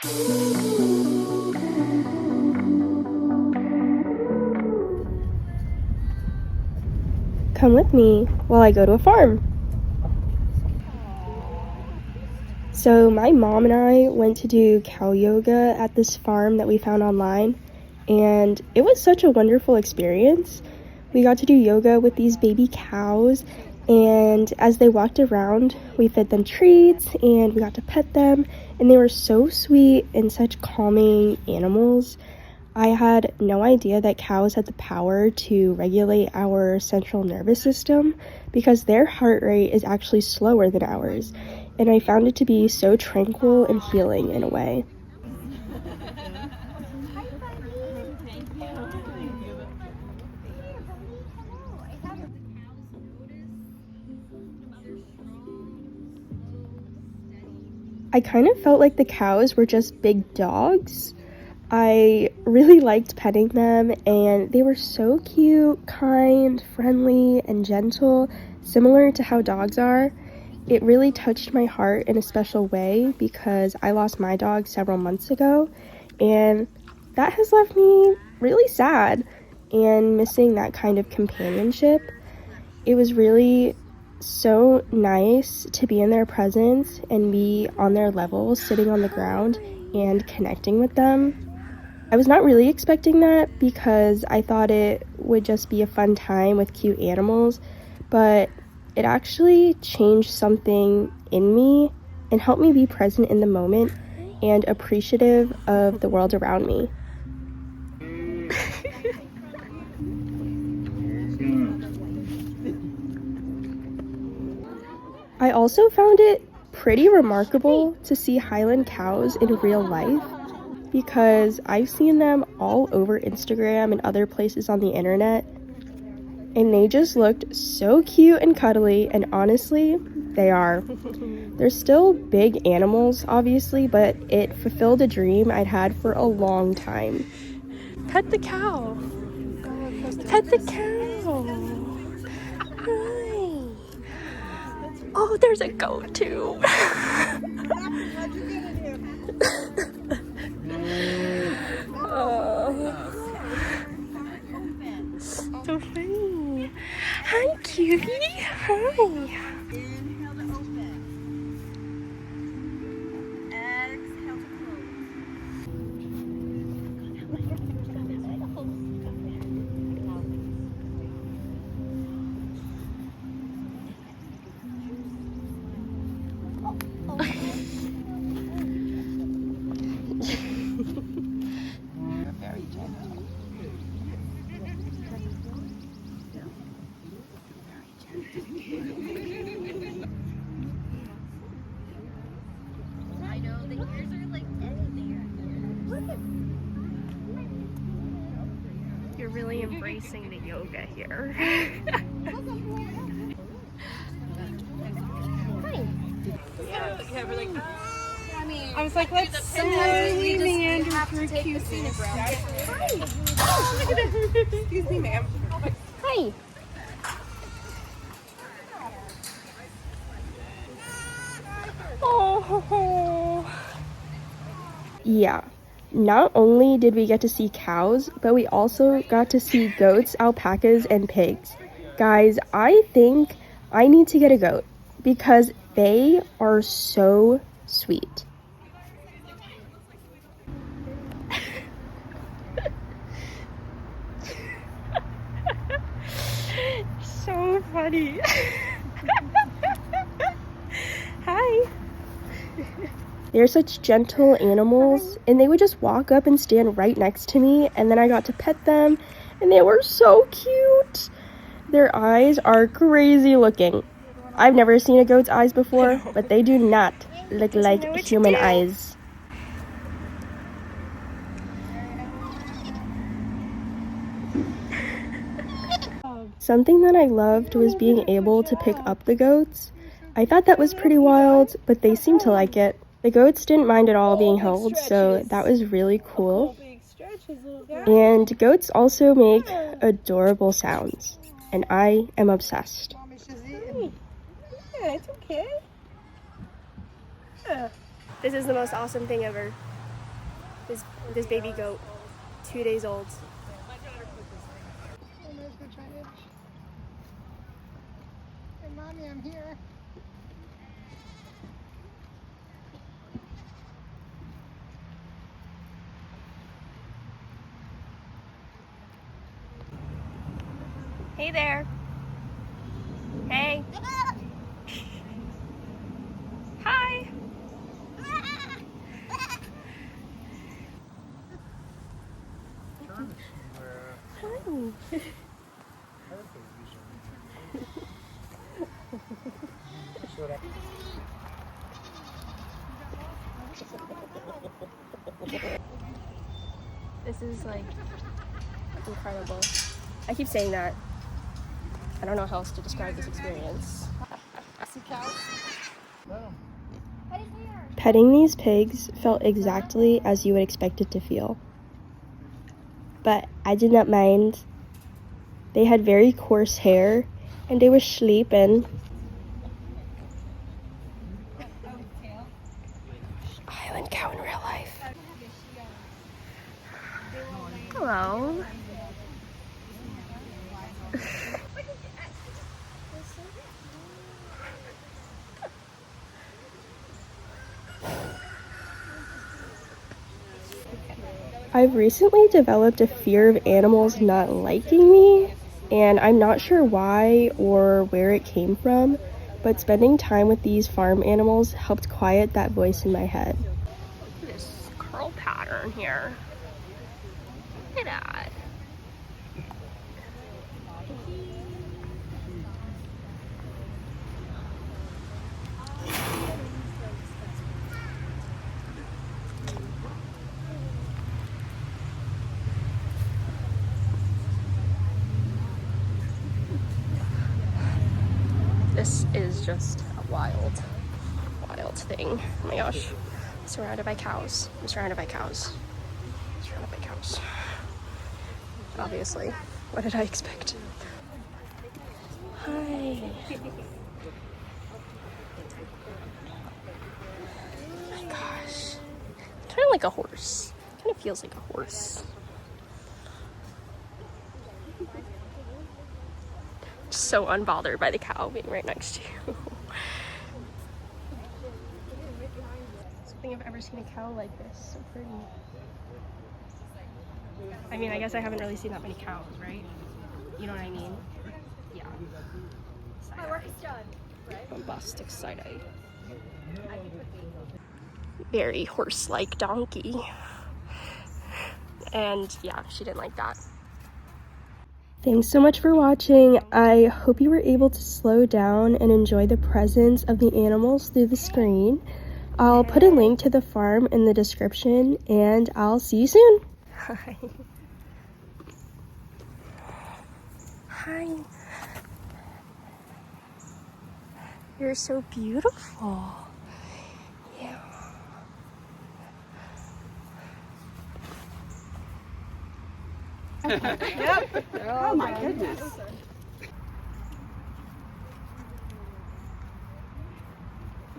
Come with me while I go to a farm. So my mom and I went to do cow yoga at this farm that we found online, and it was such a wonderful experience. We got to do yoga with these baby cows, and as they walked around, we fed them treats and we got to pet them, and they were so sweet and such calming animals. I had no idea that cows had the power to regulate our central nervous system because their heart rate is actually slower than ours, and I found it to be so tranquil and healing in a way. I kind of felt like the cows were just big dogs. I really liked petting them, and they were so cute, kind, friendly, and gentle, similar to how dogs are. It really touched my heart in a special way because I lost my dog several months ago, and that has left me really sad and missing that kind of companionship. It was really so nice to be in their presence and be on their level, sitting on the ground and connecting with them. I was not really expecting that because I thought it would just be a fun time with cute animals, but it actually changed something in me and helped me be present in the moment and appreciative of the world around me. I also found it pretty remarkable to see Highland cows in real life because I've seen them all over Instagram and other places on the internet, and they just looked so cute and cuddly, and honestly, they are. They're still big animals, obviously, but it fulfilled a dream I'd had for a long time. Pet the cow! Pet the cow! Hi! Oh, there's a goat too! So funny. Hi, cutie. Hi. Inhale to open. Exhale to You're very gentle. I know the ears are like You're really embracing the yoga here. Yeah, we're like, I mean, I was like, let's slowly meander through cuteness. Hi. Excuse me, ma'am. Hi. Oh. Yeah. Not only did we get to see cows, but we also got to see goats, alpacas, and pigs. Guys, I think I need to get a goat because they are so sweet. So funny. Hi. They're such gentle animals, and they would just walk up and stand right next to me, and then I got to pet them, and they were so cute. Their eyes are crazy looking. I've never seen a goat's eyes before, but they do not look like human eyes. Something that I loved was being able to pick up the goats. I thought that was pretty wild, but they seemed to like it. The goats didn't mind at all being held, so that was really cool. And goats also make adorable sounds, and I am obsessed. Yeah, it's okay. Yeah. This is the most awesome thing ever. This baby goat, 2 days old. Oh, there's the giant. Hey, Mommy, I'm here. Hey there. Hey. Hi. This is like incredible. I keep saying that. I don't know how else to describe this experience. See cows? Petting these pigs felt exactly as you would expect it to feel. But I did not mind. They had very coarse hair and they were sleeping. Island cow in real life. Hello. I've recently developed a fear of animals not liking me, and I'm not sure why or where it came from, but spending time with these farm animals helped quiet that voice in my head. Look at this curl pattern here. Look at that. This is just a wild thing. Oh my gosh. Surrounded by cows. I'm surrounded by cows. Surrounded by cows. Obviously. What did I expect? Hi. Oh my gosh. Kind of like a horse. Kind of feels like a horse. Just so unbothered by the cow being right next to you. I don't think I've ever seen a cow like this. So pretty. I mean, I guess I haven't really seen that many cows, right? You know what I mean? Yeah. My work is done. Bombastic side-eye. Very horse-like donkey. And yeah, she didn't like that. Thanks so much for watching. I hope you were able to slow down and enjoy the presence of the animals through the screen. I'll put a link to the farm in the description, and I'll see you soon. Hi. Hi. You're so beautiful. Yeah. Yep. Oh my goodness.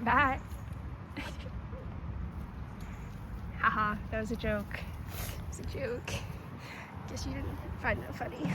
Bye. Haha, that was a joke. It was a joke. Guess you didn't find that funny.